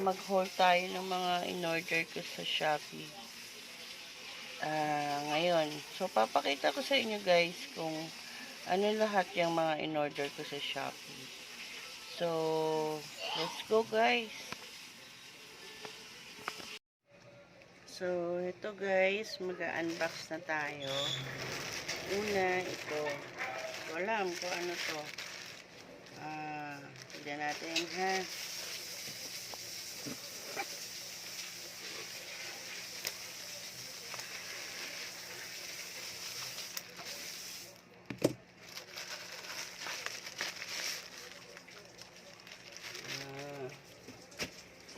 Mag-haul tayo ng mga in-order ko sa Shopee. Ngayon. So, papakita ko sa inyo guys kung ano lahat yung mga in-order ko sa Shopee. So, let's go guys. So, ito guys, mag-unbox na tayo. Una, ito. Hindi ko alam kung ano to. Tignan natin ha.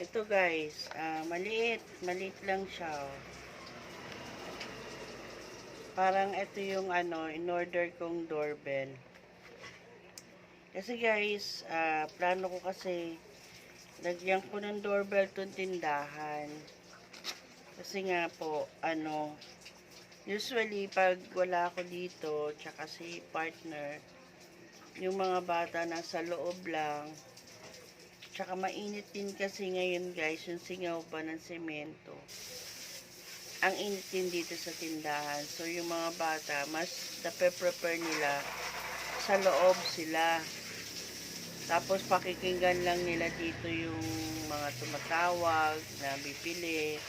Ito guys, maliit lang siya. Oh. Parang ito yung in-order kong doorbell. Kasi guys, plano ko kasi lagyan ko ng doorbell tong tindahan. Kasi nga po, usually pag wala ako dito, tsaka si partner, yung mga bata nasa loob lang, tsaka mainit din kasi ngayon guys, yung singaw pa ng semento. Ang init din dito sa tindahan. So, yung mga bata, mas nape-prepare nila sa loob sila. Tapos, pakikinggan lang nila dito yung mga tumatawag na bibili.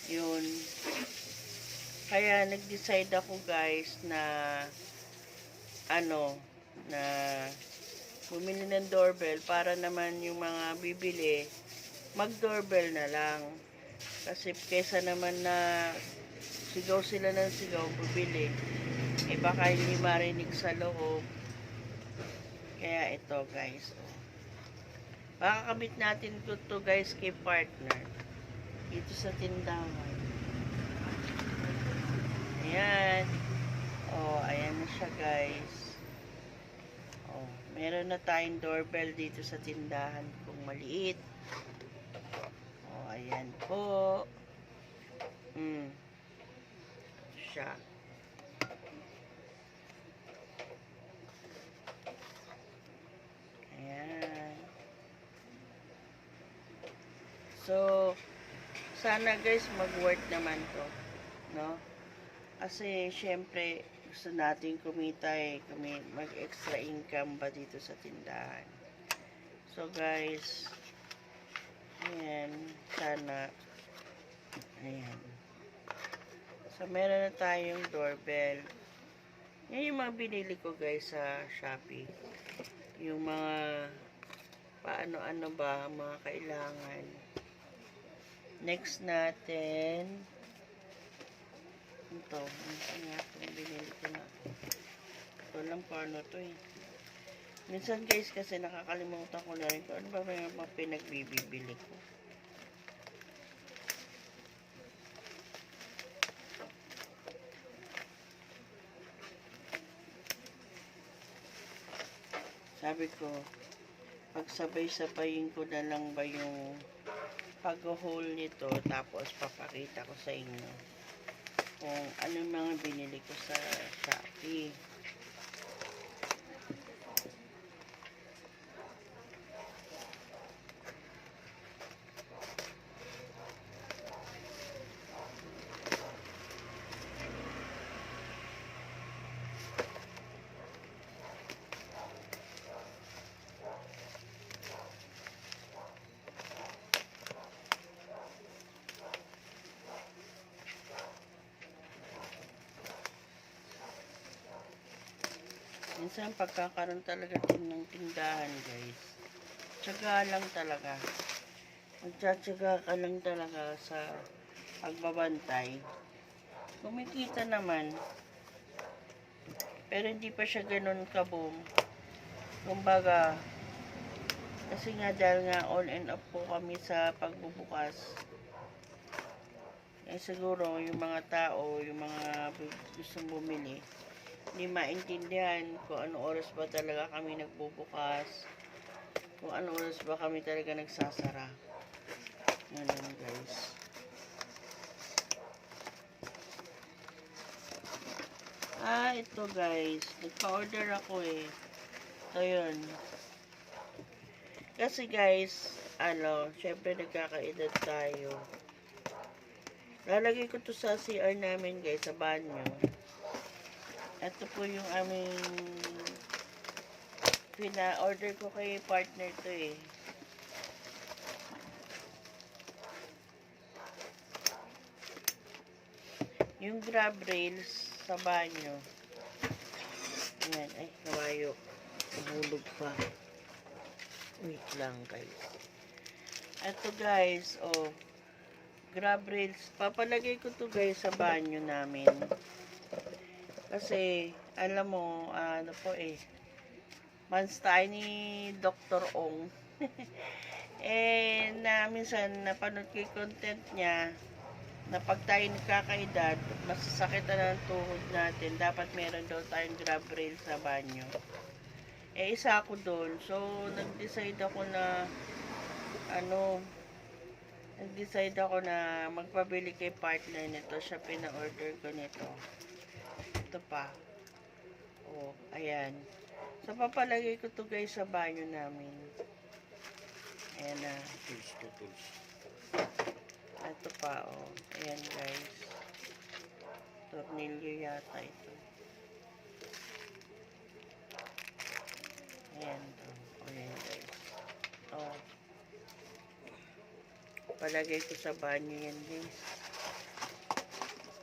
Yun. Kaya, nag-decide ako guys na na bumili ng doorbell para naman yung mga bibili, mag-doorbell na lang. Kasi kesa naman na sigaw sila ng sigaw, bubili. Baka hindi marinig sa loob. Kaya ito guys. Pakakabit natin to guys kay partner. Dito sa tindahan. Ayan. Ayan na siya guys. Meron na tayong doorbell dito sa tindahan kung maliit. Ayan po. Siya. Ayan. So, sana guys mag-work naman to. No? Kasi, syempre, gusto natin kumita mag-extra income ba dito sa tindahan. So, guys, ayan, sana, ayan. So, meron na tayong doorbell. Yan yung mga binili ko guys sa Shopee. Yung mga paano-ano ba, mga kailangan. Next natin, ito nga itong binili ko na. Ito lang paano to eh. Minsan guys kasi nakakalimutan ko na rin kung ano ba yung mga pinagbibili ko. Sabi ko, pagsabay-sabayin ko na lang ba yung pag-haul nito, tapos papakita ko sa inyo kung ano mga binili ko sa Shopee. Minsan pagkakaroon talaga din ng tindahan guys, tiyaga lang talaga. Magtsatsaga ka lang talaga sa pagbabantay. Kumikita naman, pero hindi pa siya ganun kaboom. Kumbaga, kasi nga dahil nga on and off po kami sa pagbubukas, siguro yung mga tao, yung mga gustong bumili, hindi maintindihan kung ano oras ba talaga kami nagbubukas, kung ano oras ba kami talaga nagsasara. Ganun guys. Ito guys, nagpa-order ako eh. Ito yun. Kasi guys, syempre nagkakaedad tayo. Lalagay ko to sa CR namin guys, sa banyo. Ito po yung aming pina-order ko kay partner to eh. Yung grab rails sa banyo. Ayan, ay, nawayo. Nahulog pa. Wait lang guys. Ito guys, oh. Grab rails. Papalagay ko to guys sa banyo namin. Kasi, alam mo, ano po eh. Fans tayo ni Dr. Ong. Minsan, napanood ko yung content niya, na pag tayo nagkakaedad, masasakit na ng tuhod natin, dapat meron daw tayong grab rail sa banyo. Isa ako doon. So, nag-decide ako na, magpabili kay partner nito. Siya pina-order ko nito. Ito pa. Oh, ayan. So, papalagay ko to guys sa banyo namin. Ayan na. Ito pa, oh. Ayan guys. Tornilyo yata ito. Ayan to. Ayan guys. Oh. Palagay ko sa banyo yan guys.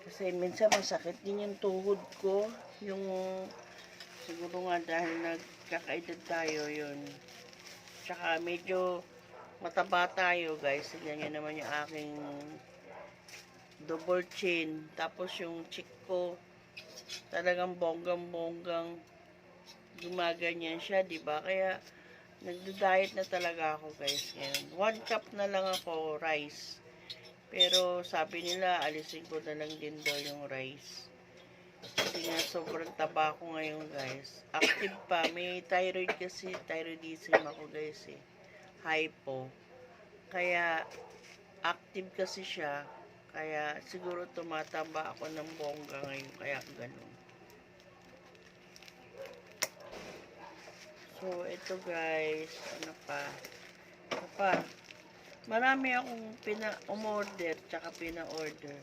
Kasi minsan masakit din yung tuhod ko. Yung siguro nga dahil nagkakaedad tayo yun. Tsaka medyo mataba tayo guys. Tignan nyo naman yung aking double chin. Tapos yung cheek ko talagang bonggang-bonggang gumaganyan siya, diba? Kaya nagdo-diet na talaga ako guys ngayon. 1 cup na lang ako rice. Pero sabi nila alisin ko na lang din daw yung rice. Kasi nga sobrang taba ko ngayon guys. Active pa. May thyroid kasi. Thyroidism ako guys eh. Hypo. Kaya active kasi siya. Kaya siguro tumataba ako ng bongga ngayon. Kaya ganun. So, ito guys. Ano pa? Marami akong umorder tsaka pina-order.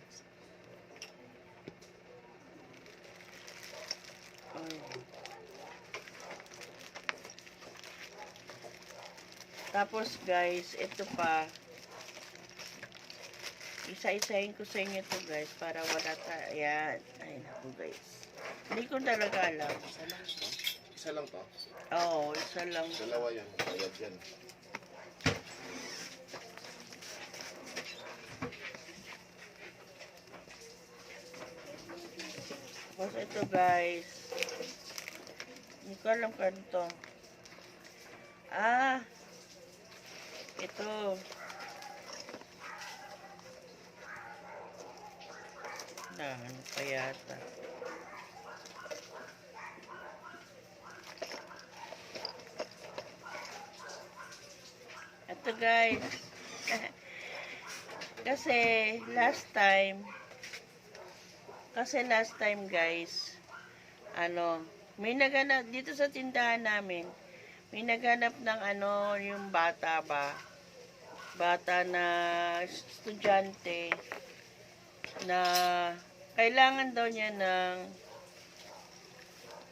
Tapos guys, ito pa. Isa-isahin ko sa inyo to guys para wala ayan. Ay naku guys. Hindi ko talaga alam. Isa lang to? Oo, isa lang. Dalawa yan. Bayad yan. Tapos ito guys. Hindi ko alam kano to. Ito. Ano pa yata. Ito guys. Kasi last time guys, may naganap dito sa tindahan namin. May naganap ng yung bata na estudyante na kailangan daw niya ng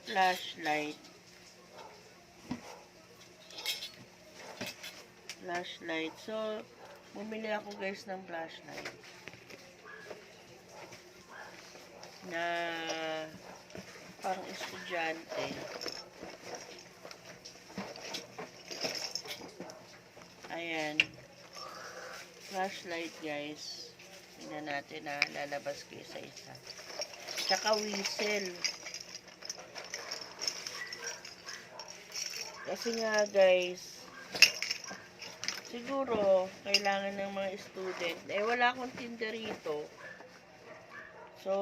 flashlight. So, bumili ako guys ng flashlight na pang estudyante. Ayan. Flashlight guys. Tingnan natin na lalabas ko isa-isa. Tsaka whistle. Kasi nga guys, siguro kailangan ng mga student. Wala akong tinda rito. So,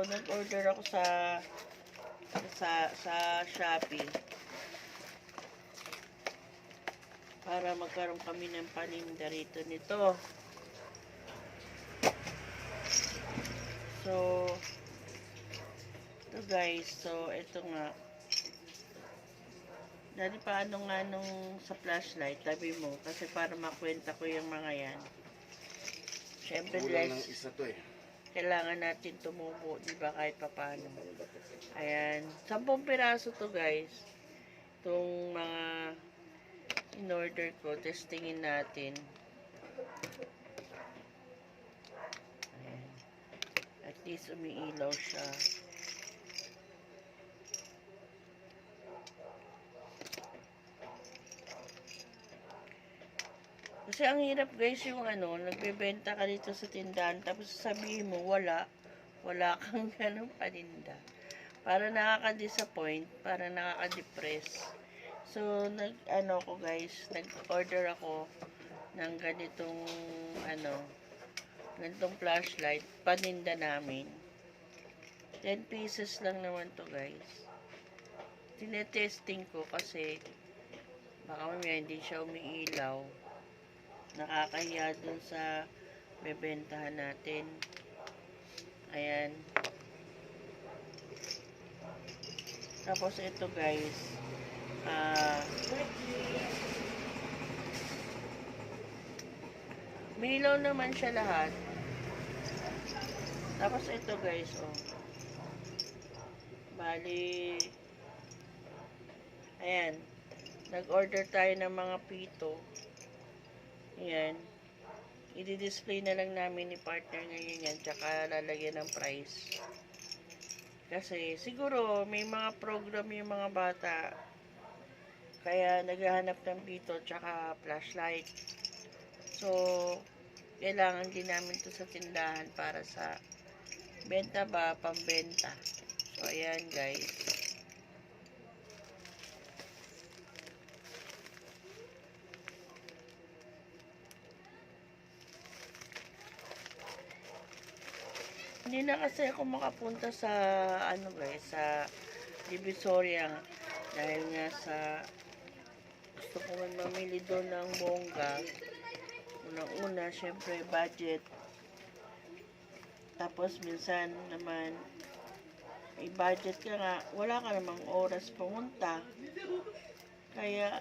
nag-order ako sa Shopee. Para magkaroon kami ng paninda rito nito. So, ito guys. So, ito nga. Dali paano nga nung sa flashlight, tabi mo, kasi para makwenta ko yung mga yan. Siyempre Kulang ng guys, isa to eh. kailangan natin tumubo, di ba, kahit papaano. Ayan, 10 piraso to guys. Itong mga in-order ko, testingin natin. Ayan. At least umiilaw siya. Kasi ang hirap guys yung nagbebenta ka dito sa tindahan tapos sabihin mo wala kang ganong paninda. Para nakaka-disappoint, para nakaka-depress. So nag-order ako ng ganitong flashlight, paninda namin. 10 pieces lang naman to guys. Tinetesting ko kasi baka mamaya hindi siya umiilaw. Nakakahiya dun sa bebentahan natin. Ayan. Tapos ito guys, may ilaw naman siya lahat. Tapos ito guys, bali, ayan, nag-order tayo ng mga pito. Ayan. I-display na lang namin ni partner ngayon yan, tsaka lalagyan ng price. Kasi siguro may mga program yung mga bata, kaya naghahanap ng pito tsaka flashlight. So, kailangan din namin to sa tindahan para sa benta ba, pambenta. So, ayan guys. Hindi na kasi ako makapunta sa sa Divisoria dahil nga sa gusto ko man mamili doon ng bongga. Unang-una, syempre budget. Tapos minsan naman i-budget ka nga, wala ka namang oras pumunta. Kaya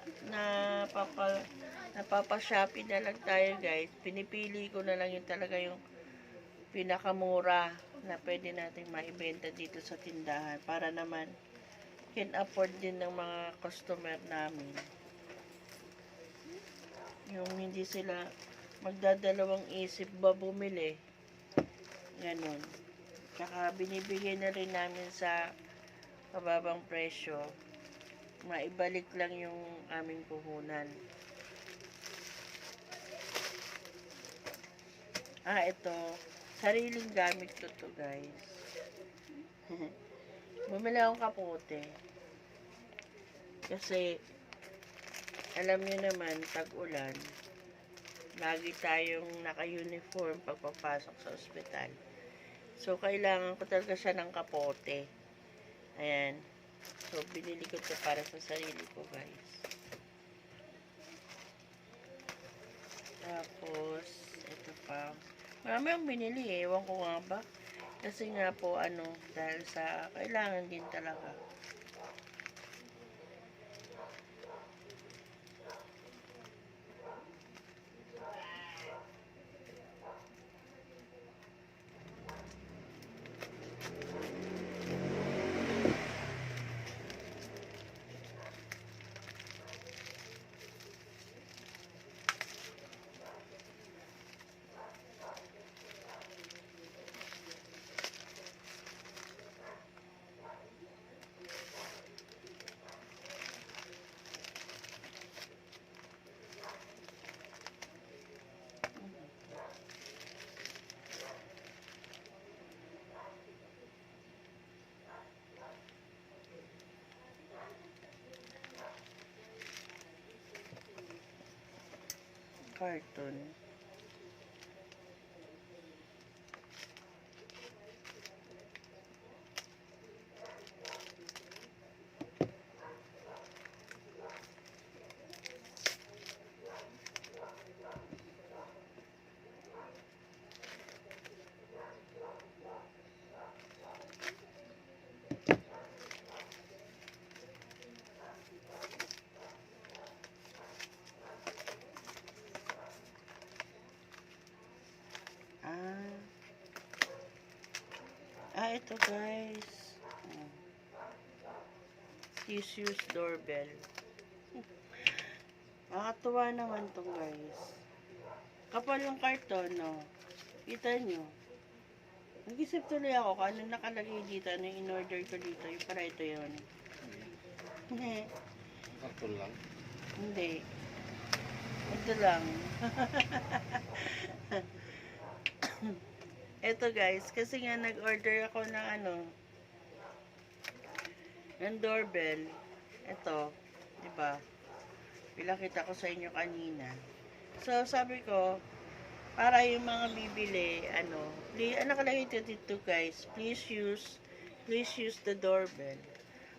napapa-shopping na lang tayo guys. Pinipili ko na lang yung talaga yung pinakamura na pwede nating maibenta dito sa tindahan para naman can afford din ng mga customer namin. Yung hindi sila magdadalawang isip ba bumili. Ganun. Tsaka binibigay na rin namin sa mababang presyo. Maibalik lang yung aming puhunan. Ito. Sariling gamit ko to guys. Bumili akong kapote. Kasi, alam nyo naman, tag-ulan, lagi tayong naka-uniform pagpapasok sa ospital. So, kailangan ko talaga siya ng kapote. Ayan. So, binili ko to para sa sarili ko guys. Tapos, ito pa. Marami ang binili eh. Ewan ko nga ba. Kasi nga po, dahil sa kailangan din talaga. Carton. Ito guys. Tissues doorbell. Nakakatuwa naman to guys. Kapal yung karton, no? Kita nyo. Nag-isip tuloy ako kung ano nakalagay dito, ano yung in-order ko dito. Yung para ito yun. Hindi. Karton lang. Hindi. Ito lang. Ito guys, kasi nga nag-order ako ng ng doorbell. Ito, 'di ba? Pinakita ko sa inyo kanina. So, sabi ko, para yung mga bibili, nakalagay dito guys, please use the doorbell.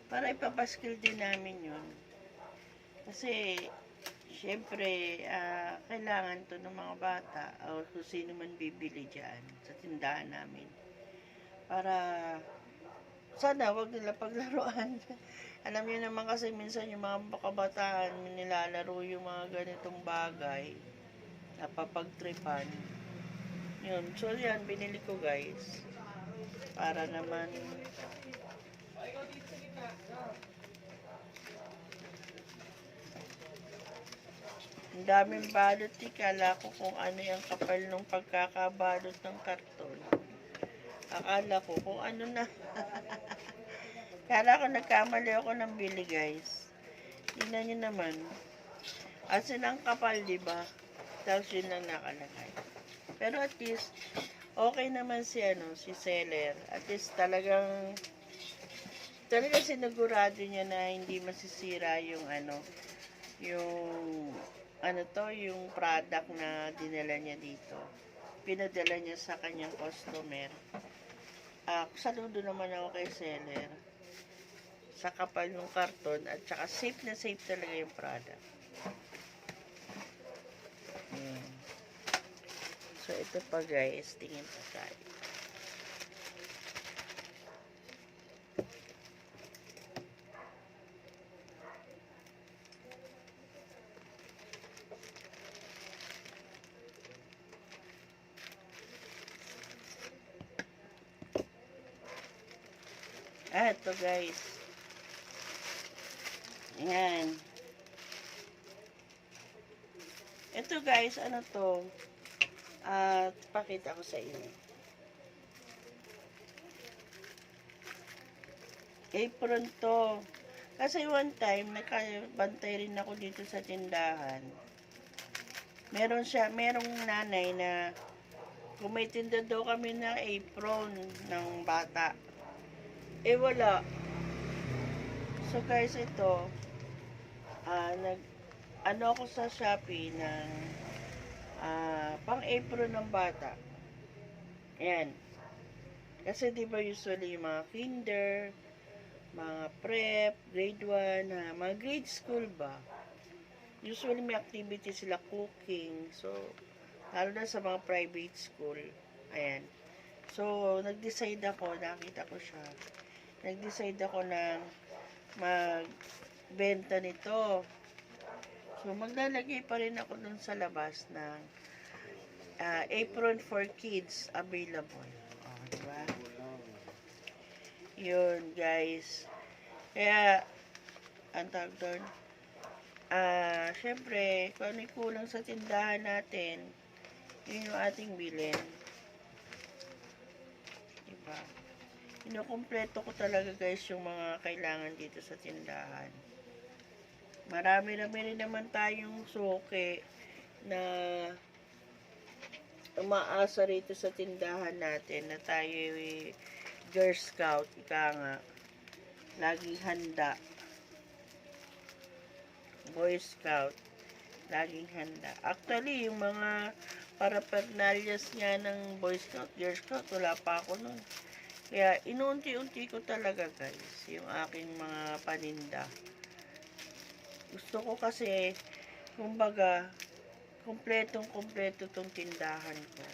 Para ipapaskil din namin yun. Kasi, syempre, kailangan to ng mga bata o kung sino man bibili dyan sa tindahan namin. Para, sana wag nila paglaruan. Alam niyo naman kasi minsan yung mga kabataan nilalaro yung mga ganitong bagay. Napapagtripan. Yun. So, yan. Binili ko, guys. Para naman ang daming balot. Kala ko kung ano yung kapal ng pagkakabalot ng karton. Akala ko kung ano na. Kala ko nagkamali ako ng bili, guys. Tingnan nyo naman. As in, ang kapal, diba? Tapos yun lang nakalagay. Pero at least, okay naman si seller. At least talagang sinigurado niya na hindi masisira yung yung product na dinala niya dito. Pinadala niya sa kanyang customer. Saludo naman ako kay seller. Sa kapal ng karton at saka safe na safe talaga yung product. So, ito pa guys, tingin pa tayo. Ito guys. Ayan. Ito guys, ano to? Pakita ko sa inyo. Apron to. Kasi one time, nakabantay rin ako dito sa tindahan. Merong nanay na kung may tinda daw kami ng apron ng bata. Wala. So guys, ito, ako sa Shopee ng pang apron ng bata. Ayan. Kasi diba usually yung mga kinder, mga prep, grade 1, mga grade school ba? Usually may activity sila, cooking. So, lalo na sa mga private school. Ayan. So, nag-decide ako, nakita ko siya. Nag-decide ako na magbenta nito. So, maglalagay pa rin ako dun sa labas ng apron for kids available. Diba? Yun, guys. Kaya, ang tawag doon, syempre, kung ano kulang sa tindahan natin, yun yung ating bilhin. Diba? Inukumpleto ko talaga, guys, yung mga kailangan dito sa tindahan. Marami rin naman tayong suki na umaasa rito sa tindahan natin na tayo Girl Scout, ika nga. Laging handa. Boy Scout, laging handa. Actually, yung mga parapernalyas nga ng Boy Scout, Girl Scout, wala pa ako nun. Kaya, inuunti-unti ko talaga, guys, yung aking mga paninda. Gusto ko kasi, kumbaga, kumpletong-kumpleto tong tindahan ko.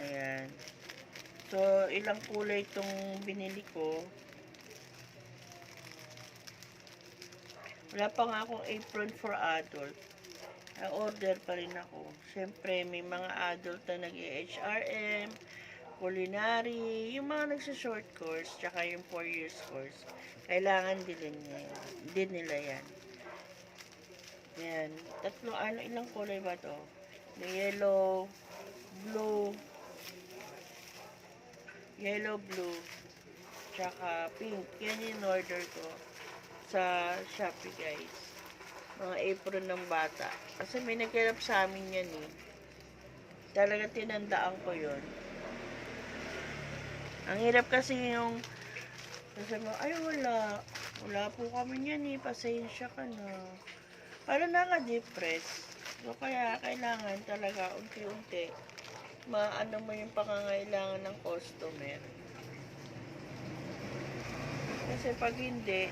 Ayan. So, ilang kulay itong binili ko. Wala pa nga akong apron for adult. order pa rin ako. Siyempre, may mga adult na nag-HRM, culinary, yung mga nagsa-short course, tsaka yung 4 years course. Kailangan din nila yan. Yan. Tatlo, ilang kulay ba to? May yellow, blue, tsaka pink. Yan yung order ko sa Shopee, guys. Mga apron ng bata. Kasi may naghanap sa amin yan eh. Talaga tinandaan ko yon. Ang hirap kasi yung kasi mo, ay wala. Wala po kami yan eh. Pasensya ka na. Para naka-depress. So kaya kailangan talaga unti-unti maano mo yung pangangailangan ng customer. Kasi pag hindi,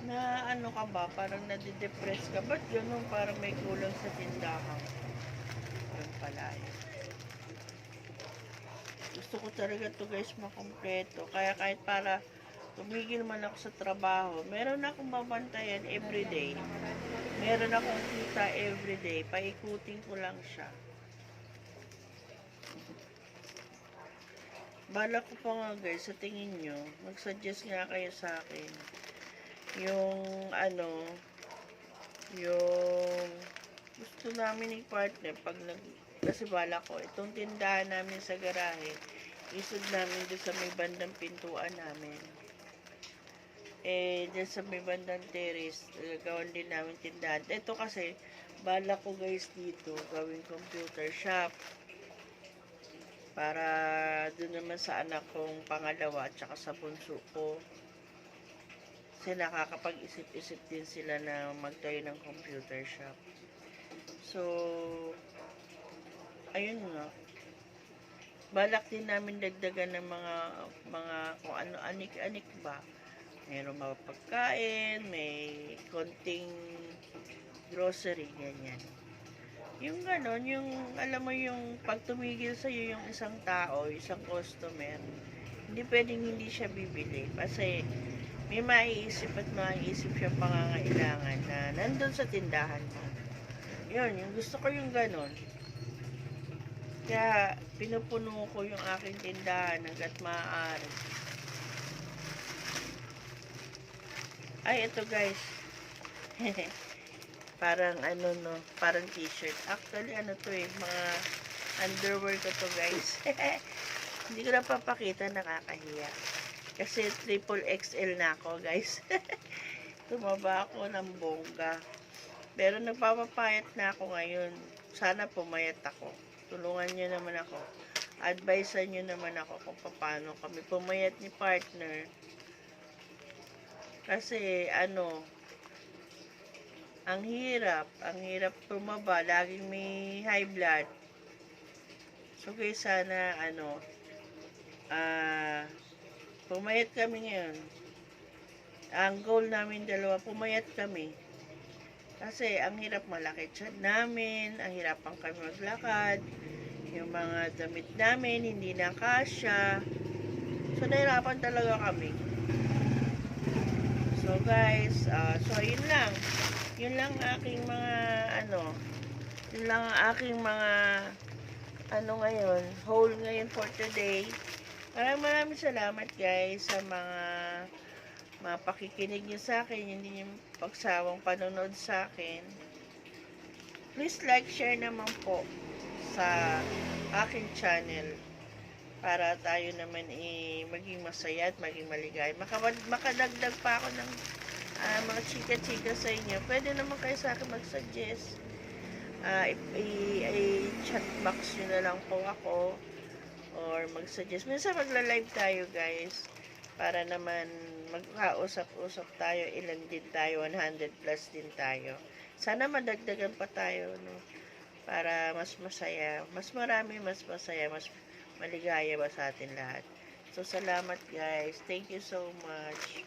na ano ka ba, parang nadidepress ka. Ba't ganun? Parang may kulang sa tindahan. Yun pala yun. Gusto ko talaga to guys makompleto. Kaya kahit para tumigil man ako sa trabaho, meron akong babantayan everyday. Meron akong kita everyday. Paikutin ko lang siya. Bala ko pa nga guys, sa tingin nyo, mag-suggest nga kayo sa akin. Yung yung gusto namin ni partner kasi bala ko, itong tindahan namin sa garahe, isod namin doon sa may bandang pintuan namin. Doon sa may bandang terrace, gawin din namin tindahan. Ito kasi, bala ko guys dito, gawing computer shop. Para doon naman sa anak kong pangalawa at saka sa bunso ko. Kasi nakakapag-isip-isip din sila na magtayo ng computer shop. So, ayun nga. Balak din namin dagdagan ng mga kung ano, anik-anik ba. Mayroong mga pagkain, may konting grocery, ganyan. Yung gano'n, yung alam mo yung pag tumigil sa'yo yung isang tao, isang customer, hindi pwedeng hindi siya bibili. Kasi may maiisip at maiisip siyang pangangailangan na nandun sa tindahan mo. Yun, yung gusto ko yung gano'n. Kaya pinupuno ko yung aking tindahan hanggat maaari. Ay, ito guys. Parang parang t-shirt. Actually, to mga underwear ko to guys. Hindi ko na papakita, nakakahiya. Kasi triple XL na ako guys. Tumaba ako ng bongga. Pero nagpapapayat na ako ngayon. Sana pumayat ako. Tulungan nyo naman ako. Advisean nyo naman ako kung paano kami pumayat ni partner. Kasi ang hirap tumaba, laging may high blood. So guys, sana pumayat kami ngayon. Ang goal namin dalawa, pumayat kami. Kasi ang hirap, malaki tiyan namin, ang hirapan kami maglakad, yung mga damit namin hindi na kasya. So nahirapan talaga kami. So guys, yun lang. Yun lang aking mga yun lang ang aking mga ngayon, haul ngayon for today. Maraming salamat guys sa mga pakikinig niyo sa akin, hindi yung pagsawang panonood sa akin. Please like, share naman po sa aking channel para tayo naman maging masaya at maging maligaya. Makadagdag pa ako ng mga chika-chika sa inyo. Pwede naman kayo sa akin mag-suggest. I-chat box nyo na lang po ako or mag-suggest. Minsan magla-live tayo guys para naman magkausap-usap tayo. Ilan din tayo? 100 plus din tayo. Sana madagdagan pa tayo, no? Para mas masaya, mas marami, mas masaya, mas maligaya ba sa atin lahat. So salamat guys. Thank you so much.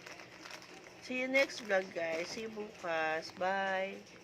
See you next vlog guys. See you bukas. Bye.